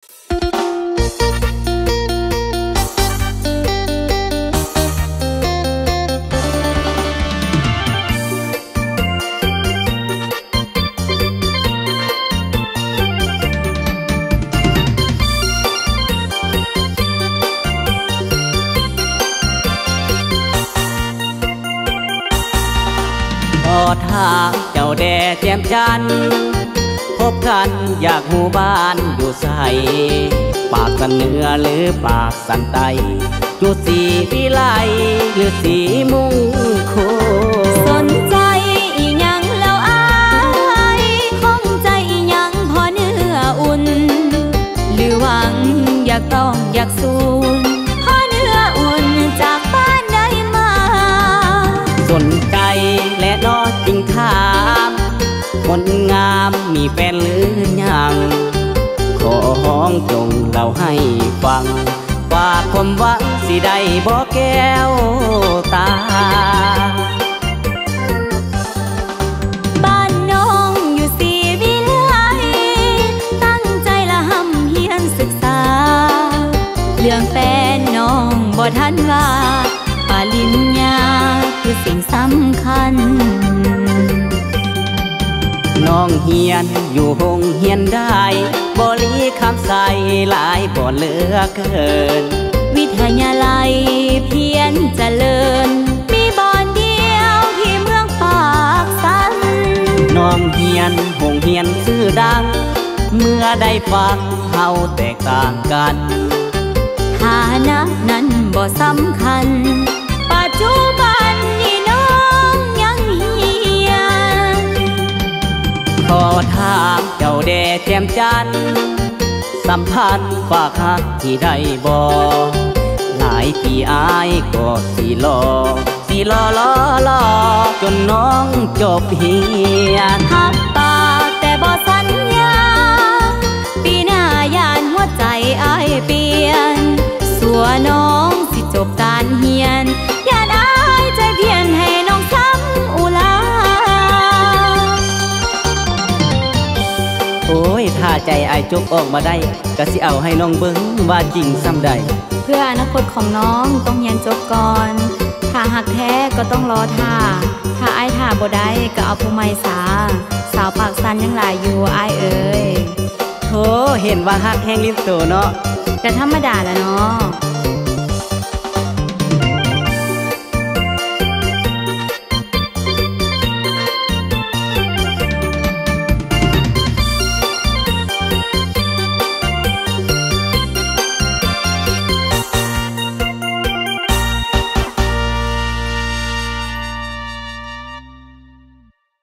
ทางเจ้าแด่แจ่มจันทร์พบกันอยากหูบ้านอยู่ใสปากสันเหนือหรือปากสันใต้อยู่สีวิไลหรือสีมุ่งโคสนใจอีหยังแล้วอายข้องใจอีหยังพอเนื้ออุ่นหรือหวังอยากต้องอยากสูญพอเนื้ออุ่นจากบ้านใดมาสนใจและนอจริงถามคนงามมีแฟนหรือยังขอห้องจงเล่าให้ฟังฝากความหวังสิได้บอกแก้วตาบ้านน้องอยู่สีวิไลตั้งใจละห่ำเฮียนศึกษาเรื่องแฟนน้องบ่ทันว่าปริญญาคือสิ่งสำคัญน้องเฮียนอยู่ห้องเฮียนได้บ่ลีคำใสหลายบ่เหลือเกินวิทยาลัยเพียรเจริญมีบ่อนเดียวที่เมืองปากสันน้องเฮียนห้องเฮียนชื่อดังเมื่อได้ฟังเฮาแตกต่างกันฐานะนั้นบ่สำคัญปัจจุบันนี่น้องยังเฮียนขอถามเจ้าแด่แจ่มจันทร์สัมพันธ์ฝากหักที่ได้บ่หลายปีอายก็สิรอจนน้องจบเฮียนหักปากแต่บ่สัญญาปีหน้ายานหัวใจอายเปลี่ยนสัวน้องสิจบการเฮียนยานอายใจเพียนให้น้องซ้ำอุลาโอ้ยถ้าใจอายจบออกมาได้ก็สิเอาให้น้องเบิ่งว่าจริงซ้ำใดเพื่ออนาคตของน้องต้องเรียนจบก่อนถ้าหักแท้ก็ต้องรอถ้าอายท่าบ่ได้ก็เอาผู้ใหม่สาวปากสันยังหลายอยู่อายเอ๋ยโธ่เห็นว่าหักแห้งลิ้นโตเนาะแต่ธรรมดาแหละเนาะ